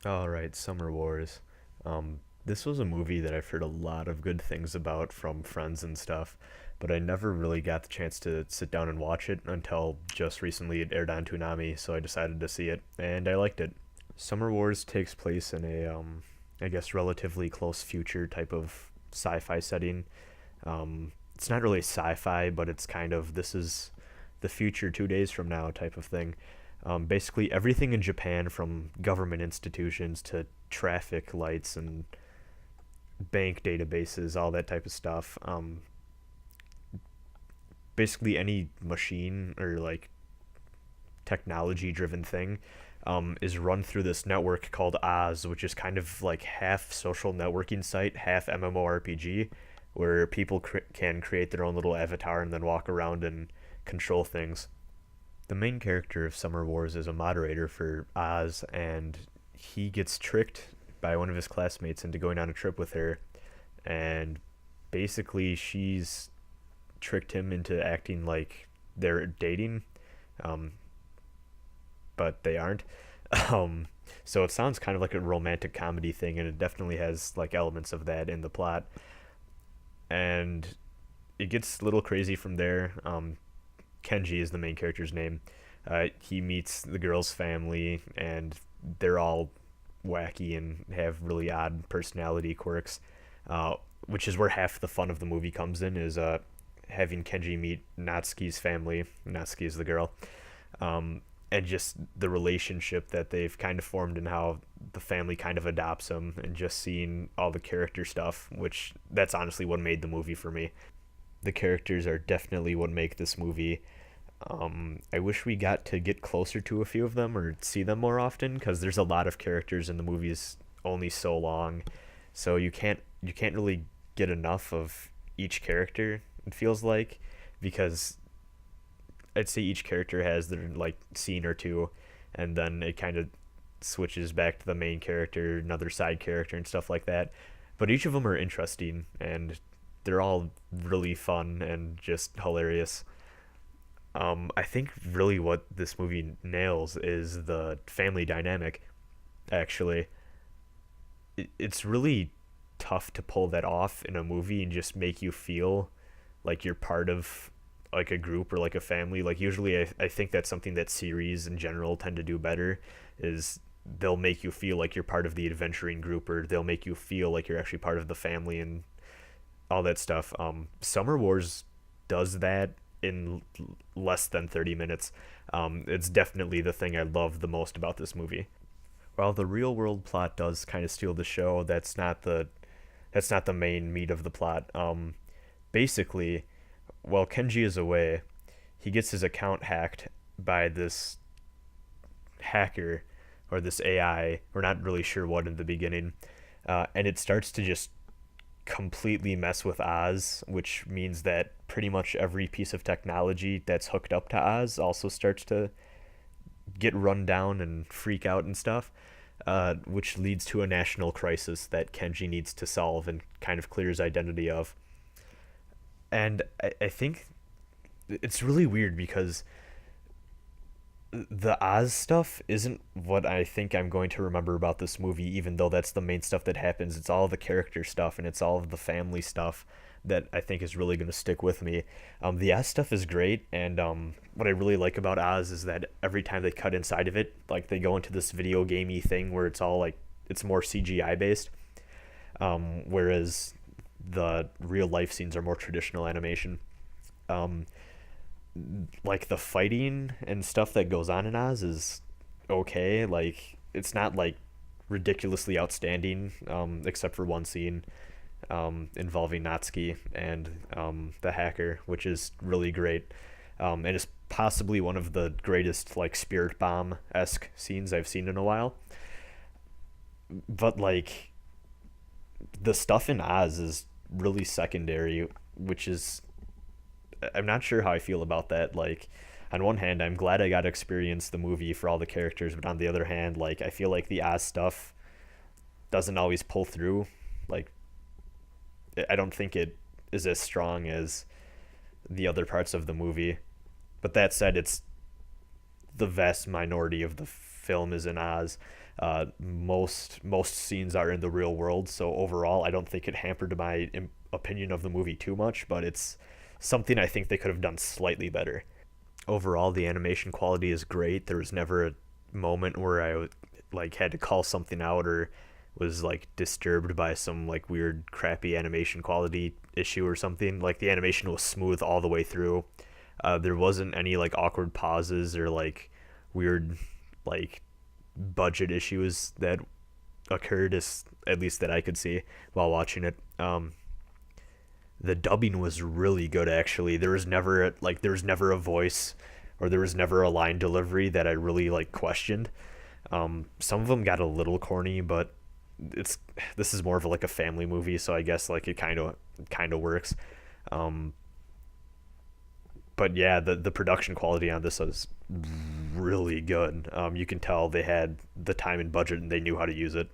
All right, Summer Wars. This was a movie that I've heard a lot of good things about from friends and stuff, but I never really got the chance to sit down and watch it until just recently it aired on Toonami, so I decided to see it, and I liked it. Summer Wars takes place in a, I guess, relatively close future type of sci-fi setting. It's not really sci-fi, but it's kind of this is the future 2 days from now type of thing. Basically, everything in Japan, from government institutions to traffic lights and bank databases, all that type of stuff. Basically, any machine or like technology driven thing is run through this network called Oz, which is kind of like half social networking site, half MMORPG, where people can create their own little avatar and then walk around and control things. The main character of Summer Wars is a moderator for Oz, and he gets tricked by one of his classmates into going on a trip with her, and basically she's tricked him into acting like they're dating, um, but they aren't. Um, so it sounds kind of like a romantic comedy thing, and it definitely has like elements of that in the plot. And it gets a little crazy from there. Kenji is the main character's name. He meets the girl's family, and they're all wacky and have really odd personality quirks, uh, which is where half the fun of the movie comes in. Is having Kenji meet Natsuki's family. Natsuki is the girl, and just the relationship that they've kind of formed and how the family kind of adopts him, and just seeing all the character stuff, which that's honestly what made the movie for me. The characters are definitely what make this movie. I wish we got to get closer to a few of them or see them more often, because there's a lot of characters and the movie's only so long, so you can't really get enough of each character. It feels like, because I'd say each character has their like scene or two, and then it kind of switches back to the main character, another side character, and stuff like that. But each of them are interesting, and they're all really fun and just hilarious. I think really what this movie nails is the family dynamic. Actually, it's really tough to pull that off in a movie and just make you feel like you're part of like a group or like a family. Like usually, I think that's something that series in general tend to do better. Is they'll make you feel like you're part of the adventuring group, or they'll make you feel like you're actually part of the family and all that stuff. Summer Wars does that in less than 30 minutes. It's definitely the thing I love the most about this movie. While the real world plot does kind of steal the show, that's not the main meat of the plot. Basically, while Kenji is away, he gets his account hacked by this hacker or this AI. We're not really sure what in the beginning, and it starts to just completely mess with Oz, which means that pretty much every piece of technology that's hooked up to Oz also starts to get run down and freak out and stuff, which leads to a national crisis that Kenji needs to solve and kind of clear his identity of. And I think it's really weird because the Oz stuff isn't what I think I'm going to remember about this movie, even though that's the main stuff that happens. It's all the character stuff and it's all of the family stuff that I think is really going to stick with me. The Oz stuff is great, and what I really like about Oz is that every time they cut inside of it, like they go into this video gamey thing where it's all like it's more CGI based, whereas the real life scenes are more traditional animation. Um, like the fighting and stuff that goes on in Oz is okay. Like it's not like ridiculously outstanding, except for one scene involving Natsuki and the hacker, which is really great. And it's possibly one of the greatest like spirit bomb esque scenes I've seen in a while. But like the stuff in Oz is really secondary, which is I'm not sure how I feel about that. Like, on one hand, I'm glad I got to experience the movie for all the characters, but on the other hand, like, I feel like the Oz stuff doesn't always pull through. Like, I don't think it is as strong as the other parts of the movie. But that said, it's the vast minority of the film is in Oz. Most scenes are in the real world, so overall, I don't think it hampered my opinion of the movie too much. But it's something I think they could have done slightly better. Overall, the animation quality is great. There was never a moment where like had to call something out or was like disturbed by some like weird crappy animation quality issue or something. Like the animation was smooth all the way through. There wasn't any like awkward pauses or like weird like budget issues that occurred, as at least that I could see while watching it. The dubbing was really good actually. There was never a voice or there was never a line delivery that I really like questioned. Some of them got a little corny, but it's this is more of like a family movie, so I guess like it kind of works. Um, but yeah, the production quality on this was really good. You can tell they had the time and budget and they knew how to use it.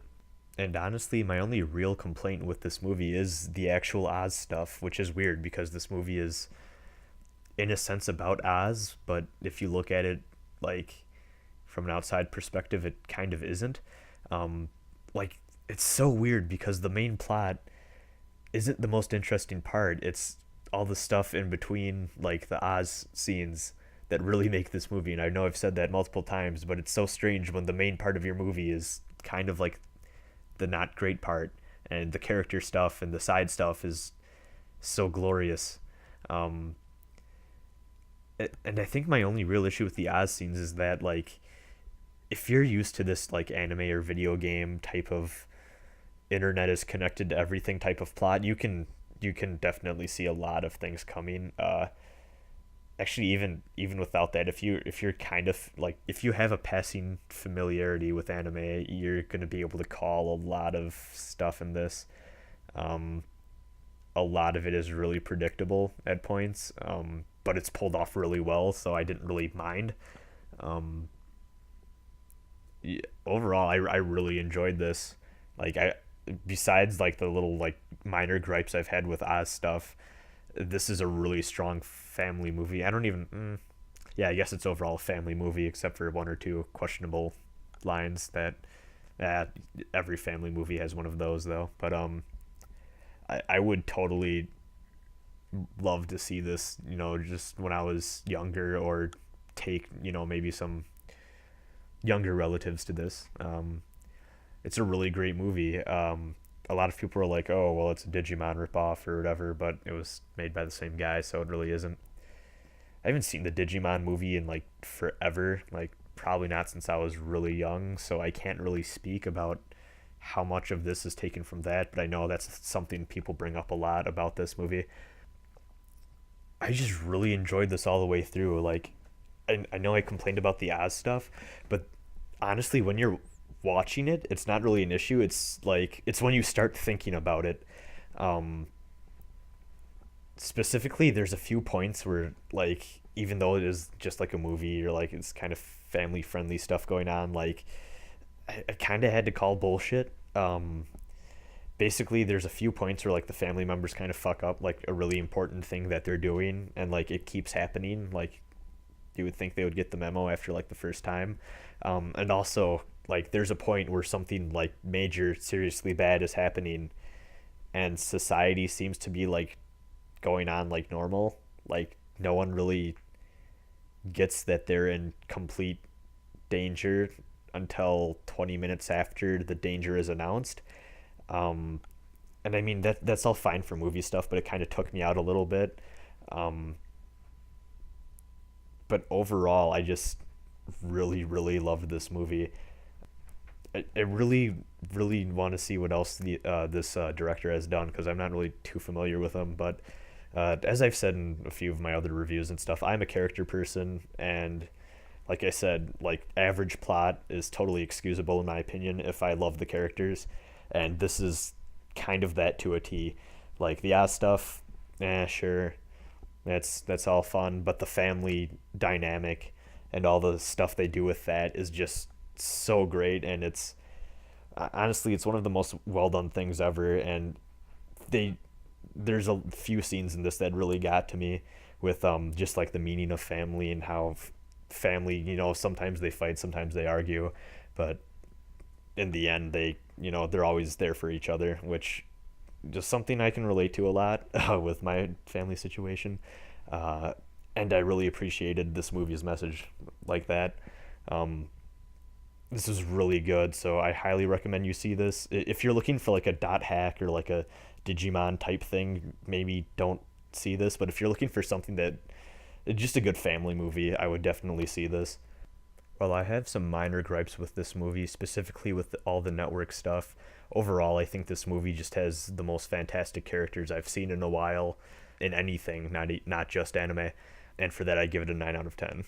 And honestly, my only real complaint with this movie is the actual Oz stuff, which is weird because this movie is in a sense about Oz, but if you look at it like from an outside perspective, it kind of isn't. Um, like it's so weird because the main plot isn't the most interesting part. It's all the stuff in between, like the Oz scenes, that really make this movie. And I know I've said that multiple times, but it's so strange when the main part of your movie is kind of like the not great part, and the character stuff and the side stuff is so glorious. Um, and I think my only real issue with the Oz scenes is that like if you're used to this like anime or video game type of internet is connected to everything type of plot, you can definitely see a lot of things coming. Actually, even without that, if you're kind of like if you have a passing familiarity with anime, you're gonna be able to call a lot of stuff in this. Um, a lot of it is really predictable at points, but it's pulled off really well, so I didn't really mind. Um, yeah, overall, I really enjoyed this. Like I, besides like the little like minor gripes I've had with Oz stuff, this is a really strong family movie. I don't even, yeah, I guess it's overall a family movie except for one or two questionable lines that, uh, every family movie has one of those though. But I would totally love to see this, just when I was younger, or take, maybe some younger relatives to this. It's a really great movie. A lot of people are like, "Oh, well, it's a Digimon ripoff or whatever," but it was made by the same guy, so it really isn't. I haven't seen the Digimon movie in like forever, like probably not since I was really young, so I can't really speak about how much of this is taken from that, but I know that's something people bring up a lot about this movie. I just really enjoyed this all the way through. Like, I know I complained about the Oz stuff, but honestly, when you're watching it, it's not really an issue. It's like it's when you start thinking about it. Um, Specifically, there's a few points where like even though it is just like a movie or like it's kind of family friendly stuff going on, like I kind of had to call bullshit. Basically, there's a few points where like the family members kind of fuck up like a really important thing that they're doing, and like it keeps happening. Like you would think they would get the memo after like the first time. And also like there's a point where something like major seriously bad is happening, and society seems to be like going on like normal. Like no one really gets that they're in complete danger until 20 minutes after the danger is announced. um and I mean that's all fine for movie stuff, but it kind of took me out a little bit. um but overall, I just really loved this movie. I really want to see what else this director has done, because I'm not really too familiar with him. But as I've said in a few of my other reviews and stuff, I'm a character person, and like I said, like average plot is totally excusable in my opinion if I love the characters, and this is kind of that to a T. Like the Oz stuff, sure, that's all fun, but the family dynamic and all the stuff they do with that is just so great, and it's honestly it's one of the most well done things ever. And they there's a few scenes in this that really got to me with just like the meaning of family and how family, sometimes they fight, sometimes they argue, but in the end, they're always there for each other, which just something I can relate to a lot with my family situation. Uh, and I really appreciated this movie's message like that. Um, this is really good, so I highly recommend you see this. If you're looking for like a dot hack or like a Digimon type thing, maybe don't see this. But if you're looking for something that just a good family movie, I would definitely see this. While I have some minor gripes with this movie, specifically with all the network stuff, overall I think this movie just has the most fantastic characters I've seen in a while in anything, not just anime, and for that I give it a 9 out of 10.